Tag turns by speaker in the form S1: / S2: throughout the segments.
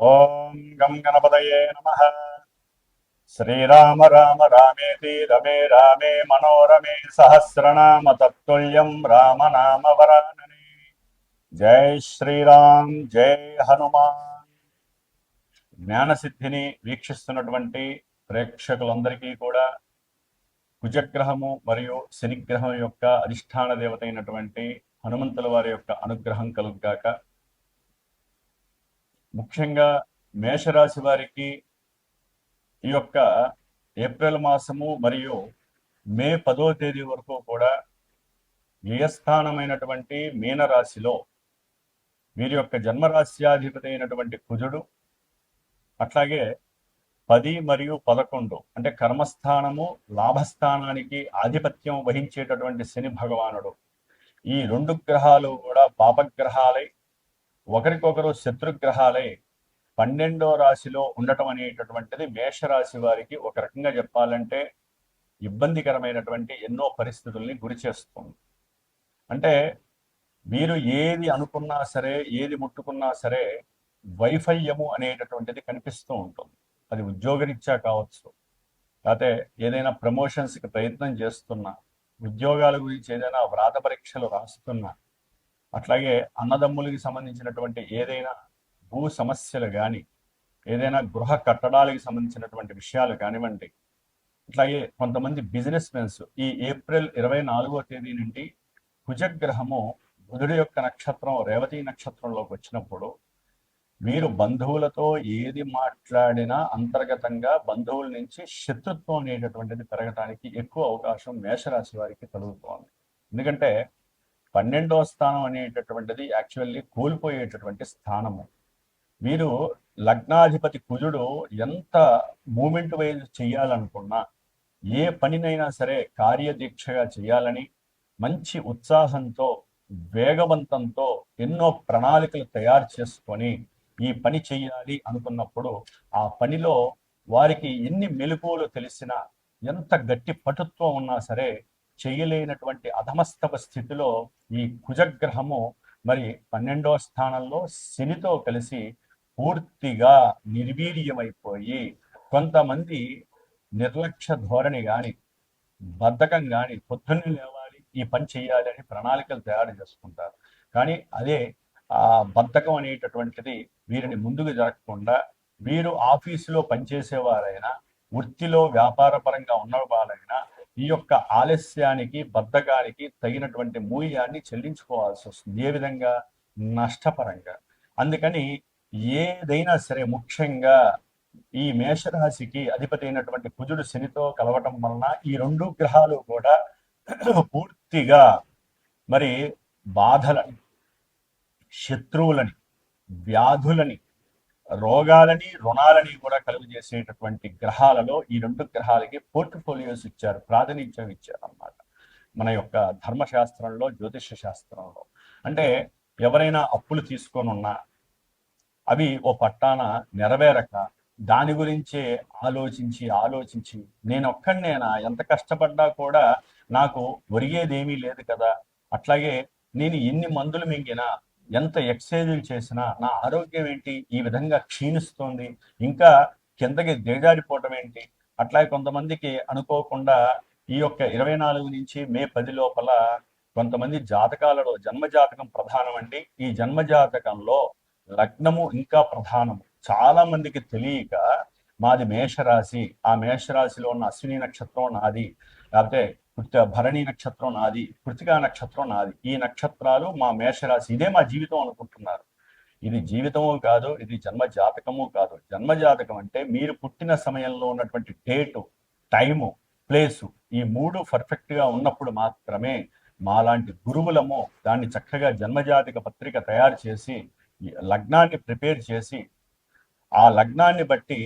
S1: ఓం గం గణపతయే నమః. శ్రీరామ రామ రామేతి రమే రామే మనోరమే సహస్రనామ తత్తుల్యం రామనామ వరాననే. జై శ్రీరామ్, జై హనుమాన్. జ్ఞానసిద్ధిని వీక్షిస్తున్నటువంటి ప్రేక్షకులందరికీ కూడా కుజగ్రహము మరియు శనిగ్రహం యొక్క అధిష్టాన దేవత అయినటువంటి హనుమంతుల వారి యొక్క అనుగ్రహం కలుగుగాక. ముఖ్యంగా మేషరాశి వారికి ఈ యొక్క ఏప్రిల్ మాసము మరియు మే 10వ తేదీ వరకు కూడా వ్యయస్థానమైనటువంటి మీనరాశిలో వీరి యొక్క జన్మరాశ్యాధిపతి అయినటువంటి కుజుడు, అట్లాగే 10 మరియు 11 అంటే కర్మస్థానము లాభస్థానానికి ఆధిపత్యం వహించేటటువంటి శని భగవానుడు, ఈ రెండు గ్రహాలు కూడా పాపగ్రహాలై ఒకరికొకరు శత్రుగ్రహాలై 12వ రాశిలో ఉండటం అనేటటువంటిది మేషరాశి వారికి ఒక రకంగా చెప్పాలంటే ఇబ్బందికరమైనటువంటి ఎన్నో పరిస్థితుల్ని గురి చేస్తుంది. అంటే వీరు ఏది అనుకున్నా సరే, ఏది ముట్టుకున్నా సరే వైఫల్యము అనేటటువంటిది కనిపిస్తూ ఉంటుంది. అది ఉద్యోగరీత్యా కావచ్చు, లేకపోతే ఏదైనా ప్రమోషన్స్కి ప్రయత్నం చేస్తున్నా, ఉద్యోగాల గురించి ఏదైనా వ్రాత పరీక్షలు రాస్తున్నా, అట్లాగే అన్నదమ్ములకి సంబంధించినటువంటి ఏదైనా భూ సమస్యలు కానీ, ఏదైనా గృహ కట్టడాలకు సంబంధించినటువంటి విషయాలు కానివ్వండి, అట్లాగే కొంతమంది బిజినెస్ మెన్స్ ఈ ఏప్రిల్ 24వ తేదీ నుండి కుజగ్రహము బుధుడి యొక్క నక్షత్రం రేవతి నక్షత్రంలోకి వచ్చినప్పుడు మీరు బంధువులతో ఏది మాట్లాడినా అంతర్గతంగా బంధువుల నుంచి శత్రుత్వం అనేటటువంటిది పెరగడానికి ఎక్కువ అవకాశం మేషరాశి వారికి కలుగుతోంది. ఎందుకంటే 12వ స్థానం అనేటటువంటిది యాక్చువల్లీ కోల్పోయేటటువంటి స్థానము. వీరు లగ్నాధిపతి కుజుడు ఎంత మూమెంట్ వైజ్ చేయాలనుకున్నా, ఏ పనినైనా సరే కార్యదీక్షగా చేయాలని మంచి ఉత్సాహంతో, వేగవంతంతో ఎన్నో ప్రణాళికలు తయారు చేసుకొని ఈ పని చేయాలి అనుకున్నప్పుడు ఆ పనిలో వారికి ఎన్ని మెలకువలు తెలిసినా, ఎంత గట్టి పటుత్వం ఉన్నా సరే చేయలేనటువంటి అధమస్తవ స్థితిలో ఈ కుజగ్రహము మరి 12వ స్థానంలో శనితో కలిసి పూర్తిగా నిర్వీర్యమైపోయి కొంతమంది నిర్లక్ష్య ధోరణి కానీ, బద్ధకం కానీ, పొద్దున్నే లేవాలి ఈ పని చేయాలి అని ప్రణాళికలు తయారు చేసుకుంటారు. కానీ అదే ఆ బద్ధకం అనేటటువంటిది వీరిని ముందుకు జరగకుండా, వీరు ఆఫీసులో పనిచేసేవారైనా, వృత్తిలో వ్యాపార పరంగా ఉన్నవారైనా ఈ యొక్క ఆలస్యానికి, బద్ధకానికి తగినటువంటి మూల్యాన్ని చెల్లించుకోవాల్సి వస్తుంది. ఏ విధంగా? నష్టపరంగా. అందుకని ఏదైనా సరే ముఖ్యంగా ఈ మేషరాశికి అధిపతి అయినటువంటి కుజుడు శనితో కలవటం వలన ఈ రెండు గ్రహాలు కూడా పూర్తిగా మరి బాధలని, శత్రువులని, వ్యాధులని, రోగాలని, రుణాలని కూడా కలుగు చేసేటటువంటి గ్రహాలలో ఈ రెండు గ్రహాలకి పోర్ట్ఫోలియోస్ ఇచ్చారు, ప్రాతినిధ్యం ఇచ్చారు అన్నమాట మన యొక్క ధర్మశాస్త్రంలో, జ్యోతిష శాస్త్రంలో. అంటే ఎవరైనా అప్పులు తీసుకొని ఉన్నా అవి ఓ పట్టాన నెరవేరక దాని గురించే ఆలోచించి నేను ఒక్కడినేనా, ఎంత కష్టపడ్డా కూడా నాకు ఒరిగేదేమీ లేదు కదా, అట్లాగే నేను ఎన్ని మందులు మింగినా, ఎంత ఎక్సర్సైజులు చేసినా నా ఆరోగ్యం ఏంటి ఈ విధంగా క్షీణిస్తోంది, ఇంకా కిందకి దిగజారిపోవటం ఏంటి. అట్లాగే కొంతమందికి అనుకోకుండా ఈ యొక్క 24 నుంచి మే 10 లోపల కొంతమంది జాతకాలలో జన్మజాతకం ప్రధానం అండి. ఈ జన్మజాతకంలో లగ్నము ఇంకా ప్రధానము. చాలా మందికి తెలియక మాది మేషరాశి, ఆ మేషరాశిలో ఉన్న అశ్విని నక్షత్రం నాది, లేకపోతే భరణి నక్షత్రం నాది, కృతికా నక్షత్రం నాది, ఈ నక్షత్రాలు మా మేషరాశి, ఇదే మా జీవితం అనుకుంటున్నారు. ఇది జీవితము కాదు, ఇది జన్మజాతకము కాదు. జన్మజాతకం అంటే మీరు పుట్టిన సమయంలో ఉన్నటువంటి డేటు, టైము, ప్లేసు, ఈ మూడు పర్ఫెక్ట్గా ఉన్నప్పుడు మాత్రమే మాలాంటి గురువులము దాన్ని చక్కగా జన్మజాతక పత్రిక తయారు చేసి లగ్నాన్ని ప్రిపేర్ చేసి ఆ లగ్నాన్ని బట్టి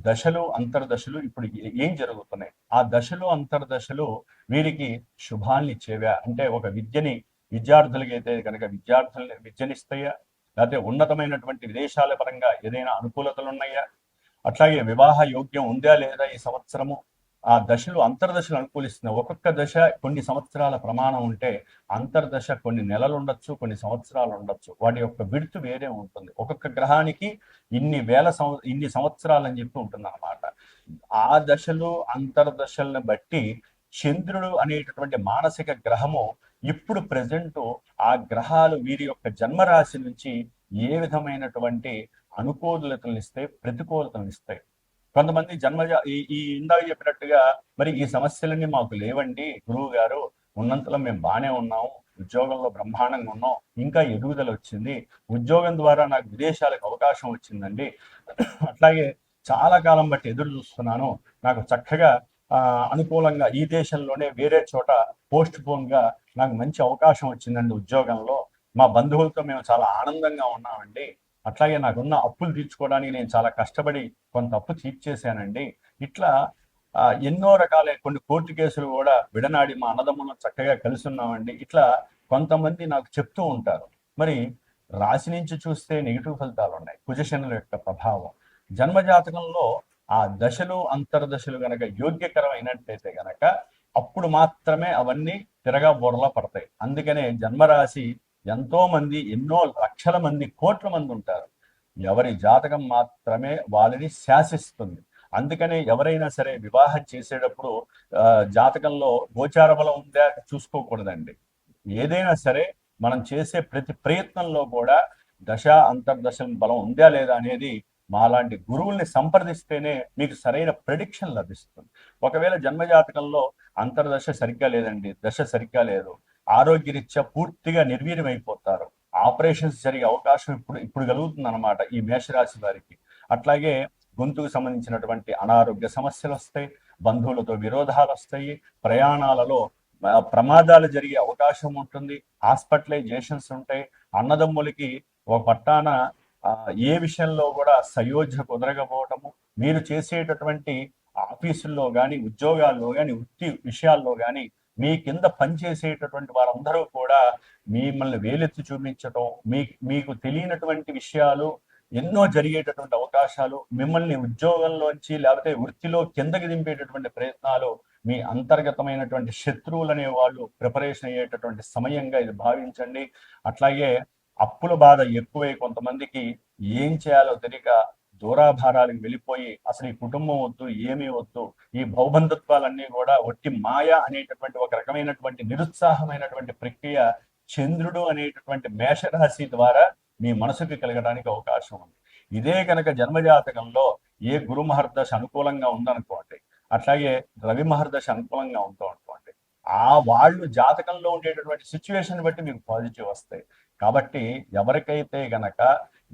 S1: దశలు, అంతర్దశలు ఇప్పుడు ఏం జరుగుతున్నాయి, ఆ దశలు, అంతర్దశలు వీరికి శుభాన్ని ఇచ్చేవా, అంటే ఒక విద్యార్థులకి అయితే కనుక విద్యార్థుల్ని విద్యనిస్తాయా, లేకపోతే ఉన్నతమైనటువంటి విదేశాల పరంగా ఏదైనా అనుకూలతలు ఉన్నాయా, అట్లాగే వివాహ యోగ్యం ఉందా లేదా ఈ సంవత్సరము, ఆ దశలు అంతర్దశలు అనుకూలిస్తున్నాయి. ఒక్కొక్క దశ కొన్ని సంవత్సరాల ప్రమాణం ఉంటే అంతర్దశ కొన్ని నెలలు ఉండొచ్చు, కొన్ని సంవత్సరాలు ఉండొచ్చు. వాటి యొక్క విడుతు వేరే ఉంటుంది. ఒక్కొక్క గ్రహానికి ఇన్ని సంవత్సరాలు అని చెప్పి ఉంటుంది అనమాట. ఆ దశలు అంతర్దశలను బట్టి చంద్రుడు అనేటటువంటి మానసిక గ్రహము ఇప్పుడు ప్రజెంట్ ఆ గ్రహాలు వీరి యొక్క జన్మరాశి నుంచి ఏ విధమైనటువంటి అనుకూలతలు ఇస్తాయి, ప్రతికూలతలు ఇస్తాయి. కొంతమంది ఈ ఇందాక చెప్పినట్టుగా మరి ఈ సమస్యలన్నీ మాకు లేవండి గురువు గారు, ఉన్నంతలో మేము బాగానే ఉన్నాము, ఉద్యోగంలో బ్రహ్మాండంగా ఉన్నాం, ఇంకా ఎదుగుదల వచ్చింది, ఉద్యోగం ద్వారా నాకు విదేశాలకు అవకాశం వచ్చిందండి, అట్లాగే చాలా కాలం బట్టి ఎదురు చూస్తున్నాను, నాకు చక్కగా అనుకూలంగా ఈ దేశంలోనే వేరే చోట పోస్ట్ పోన్ గా నాకు మంచి అవకాశం వచ్చిందండి ఉద్యోగంలో, మా బంధువులతో మేము చాలా ఆనందంగా ఉన్నామండి, అట్లాగే నాకున్న అప్పులు తీర్చుకోవడానికి నేను చాలా కష్టపడి కొంత అప్పు తీర్చేశానండి, ఇట్లా ఎన్నో రకాల కొన్ని కోర్టు కేసులు కూడా విడనాడి మా అన్నదమ్ములను చక్కగా కలిసి ఉన్నామండి, ఇట్లా కొంతమంది నాకు చెప్తూ ఉంటారు. మరి రాశి నుంచి చూస్తే నెగిటివ్ ఫలితాలు ఉన్నాయి, కుజశనుల యొక్క ప్రభావం. జన్మజాతకంలో ఆ దశలు అంతర్దశలు గనక యోగ్యకరమైనట్టయితే గనక అప్పుడు మాత్రమే అవన్నీ తిరగా బోర్లా పడతాయి. అందుకనే జన్మరాశి ఎంతో మంది, ఎన్నో లక్షల మంది, కోట్ల మంది ఉంటారు. ఎవరి జాతకం మాత్రమే వాళ్ళని శాసిస్తుంది. అందుకనే ఎవరైనా సరే వివాహం చేసేటప్పుడు జాతకంలో గోచార బలం ఉందా చూసుకోకూడదండి. ఏదైనా సరే మనం చేసే ప్రతి ప్రయత్నంలో కూడా దశ అంతర్దశ బలం ఉందా లేదా అనేది మాలాంటి గురువుల్ని సంప్రదిస్తేనే మీకు సరైన ప్రెడిక్షన్ లభిస్తుంది. ఒకవేళ జన్మజాతకంలో అంతర్దశ సరిగ్గా లేదండి, దశ సరిగ్గా లేదు, ఆరోగ్యరీత్యా పూర్తిగా నిర్వీర్యమైపోతారు, ఆపరేషన్స్ జరిగే అవకాశం ఇప్పుడు కలుగుతుంది అనమాట ఈ మేషరాశి వారికి. అట్లాగే గొంతుకు సంబంధించినటువంటి అనారోగ్య సమస్యలు వస్తాయి, బంధువులతో విరోధాలు వస్తాయి, ప్రయాణాలలో ప్రమాదాలు జరిగే అవకాశం ఉంటుంది, హాస్పిటలైజేషన్స్ ఉంటాయి, అన్నదమ్ములకి ఒక పట్టాన ఏ విషయంలో కూడా సయోధ్య కుదరకపోవటము, మీరు చేసేటటువంటి ఆఫీసుల్లో కానీ ఉద్యోగాల్లో కానీ వృత్తి విషయాల్లో కానీ మీ కింద పనిచేసేటటువంటి వారందరూ కూడా మిమ్మల్ని వేలెత్తి చూపించటం, మీకు తెలియనటువంటి విషయాలు ఎన్నో జరిగేటటువంటి అవకాశాలు, మిమ్మల్ని ఉద్యోగంలోంచి లేకపోతే వృత్తిలో కిందకి దింపేటటువంటి ప్రయత్నాలు, మీ అంతర్గతమైనటువంటి శత్రువులు అనే వాళ్ళు ప్రిపరేషన్ అయ్యేటటువంటి సమయంగా ఇది భావించండి. అట్లాగే అప్పుల బాధ ఎక్కువై కొంతమందికి ఏం చేయాలో తెలియక దూరాభారాలకు వెళ్ళిపోయి అసలు ఈ కుటుంబం వద్దు, ఏమీ వద్దు, ఈ భౌబంధత్వాలన్నీ కూడా ఒట్టి మాయ అనేటటువంటి ఒక రకమైనటువంటి నిరుత్సాహమైనటువంటి ప్రక్రియ చంద్రుడు అనేటటువంటి మేషరాశి ద్వారా మీ మనసుకి కలగడానికి అవకాశం ఉంది. ఇదే కనుక జన్మజాతకంలో ఏ గురు మహర్దశ అనుకూలంగా ఉందనుకోండి, అట్లాగే రవి మహర్దశ అనుకూలంగా ఉందో అనుకోండి, వాళ్ళు జాతకంలో ఉండేటటువంటి సిచ్యువేషన్ బట్టి మీకు పాజిటివ్ వస్తాయి. కాబట్టి ఎవరికైతే గనక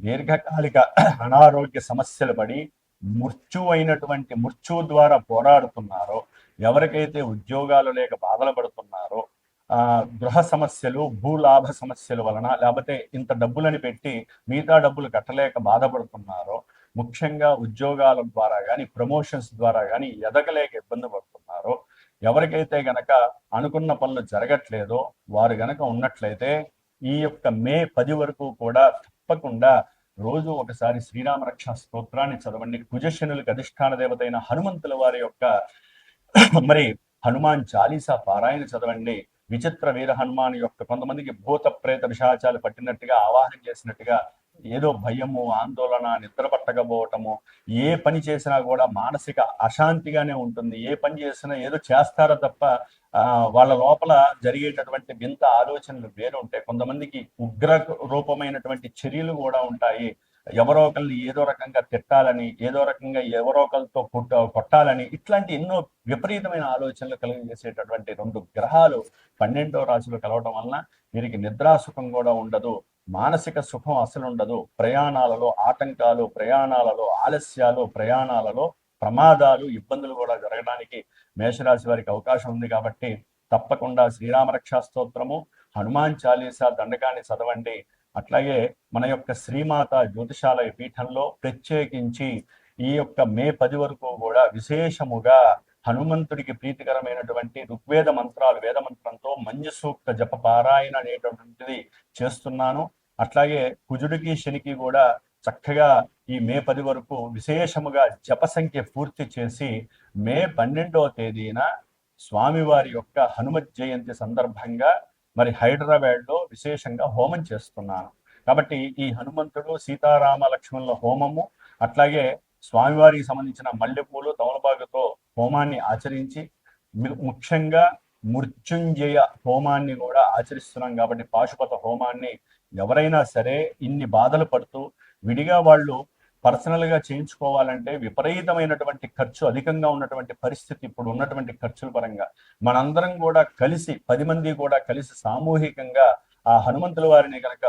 S1: దీర్ఘకాలిక అనారోగ్య సమస్యలు పడి మృత్యువు ద్వారా పోరాడుతున్నారో, ఎవరికైతే ఉద్యోగాలు లేక బాధలు పడుతున్నారో, గృహ సమస్యలు, భూలాభ సమస్యల వలన, లేకపోతే ఇంత డబ్బులని పెట్టి మిగతా డబ్బులు కట్టలేక బాధపడుతున్నారో, ముఖ్యంగా ఉద్యోగాల ద్వారా కానీ ప్రమోషన్స్ ద్వారా కానీ ఎదగలేక ఇబ్బంది పడుతున్నారో, ఎవరికైతే గనక అనుకున్న పనులు జరగట్లేదో వారు గనక ఉన్నట్లయితే ఈ యొక్క మే 10 వరకు కూడా తప్పకుండా రోజు ఒకసారి శ్రీరామ రక్షా స్తోత్రాన్ని చదవండి. కుజశనులకు అధిష్టాన దేవత అయిన హనుమంతుల వారి యొక్క మరి హనుమాన్ చాలీసా పారాయణ చదవండి. విచిత్ర వీర హనుమాన్ యొక్క కొంతమందికి భూత ప్రేత విశాచాలు పట్టినట్టుగా ఆవాహన చేసినట్టుగా ఏదో భయము, ఆందోళన, నిద్ర పట్టకపోవటము, ఏ పని చేసినా కూడా మానసిక అశాంతిగానే ఉంటుంది, ఏ పని చేసినా ఏదో చేస్తారో తప్ప వాళ్ళ లోపల జరిగేటటువంటి వింత ఆలోచనలు వేరు ఉంటాయి. కొంతమందికి ఉగ్ర రూపమైనటువంటి చర్యలు కూడా ఉంటాయి. ఎవరో ఒకరిని ఏదో రకంగా తిట్టాలని, ఏదో రకంగా ఎవరో ఒకరితో కొట్టాలని, ఇట్లాంటి ఎన్నో విపరీతమైన ఆలోచనలు కలిగజేసేటటువంటి 2 గ్రహాలు 12వ రాశిలో కలవడం వలన వీరికి నిద్రాసుఖం కూడా ఉండదు, మానసిక సుఖం అసలు ఉండదు, ప్రయాణాలలో ఆటంకాలు, ప్రయాణాలలో ఆలస్యాలు, ప్రయాణాలలో ప్రమాదాలు, ఇబ్బందులు కూడా జరగడానికి మేషరాశి వారికి అవకాశం ఉంది. కాబట్టి తప్పకుండా శ్రీరామ రక్షా స్తోత్రము, హనుమాన్ చాలీసా దండకాన్ని చదవండి. అట్లాగే మన యొక్క శ్రీమాత జ్యోతిషాలయ పీఠంలో ప్రత్యేకించి ఈ యొక్క మే 10 వరకు కూడా విశేషముగా హనుమంతుడికి ప్రీతికరమైనటువంటి ఋగ్వేద మంత్రాలు, వేద మంత్రంతో మంజు సూక్త జప పారాయణ అనేటటువంటిది చేస్తున్నాను. అట్లాగే కుజుడికి శనికి కూడా చక్కగా ఈ మే 10 వరకు విశేషముగా జప సంఖ్య పూర్తి చేసి మే 12వ తేదీన స్వామివారి యొక్క హనుమత్ జయంతి సందర్భంగా మరి హైదరాబాద్లో విశేషంగా హోమం చేస్తున్నాను. కాబట్టి ఈ హనుమంతుడు సీతారామ లక్ష్మణుల హోమము, అట్లాగే స్వామివారికి సంబంధించిన మల్లెపూలు తమలపాకుతో హోమాన్ని ఆచరించి, ముఖ్యంగా మృత్యుంజయ హోమాన్ని కూడా ఆచరిస్తున్నాం. కాబట్టి పాశుపత హోమాన్ని ఎవరైనా సరే ఇన్ని బాధలు పడుతూ విడిగా వాళ్ళు పర్సనల్గా చేయించుకోవాలంటే విపరీతమైనటువంటి ఖర్చు, అధికంగా ఉన్నటువంటి పరిస్థితి ఇప్పుడు ఉన్నటువంటి ఖర్చుల పరంగా మనందరం కూడా కలిసి 10 మంది కూడా కలిసి సామూహికంగా ఆ హనుమంతుల వారిని గనక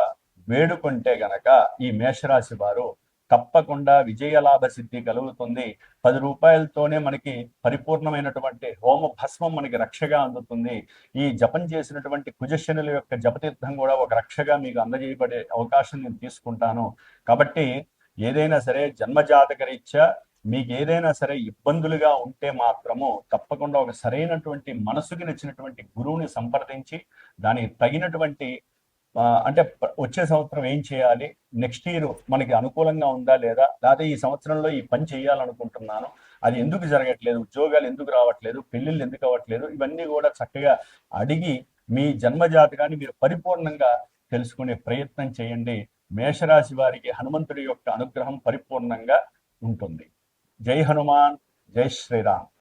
S1: వేడుకుంటే గనక ఈ మేషరాశి వారు తప్పకుండా విజయలాభ సిద్ధి కలుగుతుంది. 10 రూపాయలతోనే మనకి పరిపూర్ణమైనటువంటి హోమ భస్మం మనకి రక్షగా అందుతుంది. ఈ జపం చేసినటువంటి కుజశనుల యొక్క జపతీర్థం కూడా ఒక రక్షగా మీకు అందజేయబడే అవకాశం నేను తీసుకుంటాను. కాబట్టి ఏదైనా సరే జన్మజాతక రీత్యా మీకు ఏదైనా సరే ఇబ్బందులుగా ఉంటే మాత్రము తప్పకుండా ఒక సరైనటువంటి మనసుకి నచ్చినటువంటి గురువుని సంప్రదించి దానికి తగినటువంటి అంటే వచ్చే సంవత్సరం ఏం చేయాలి, నెక్స్ట్ ఇయర్ మనకి అనుకూలంగా ఉందా లేదా, లేదా ఈ సంవత్సరంలో ఈ పని చేయాలనుకుంటున్నాను, అది ఎందుకు జరగట్లేదు, ఉద్యోగాలు ఎందుకు రావట్లేదు, పెళ్ళిళ్ళు ఎందుకు అవ్వట్లేదు, ఇవన్నీ కూడా చక్కగా అడిగి మీ జన్మజాతకాన్ని మీరు పరిపూర్ణంగా తెలుసుకునే ప్రయత్నం చేయండి. మేషరాశి వారికి హనుమంతుడి యొక్క అనుగ్రహం పరిపూర్ణంగా ఉంటుంది. జై హనుమాన్, జై శ్రీరామ్.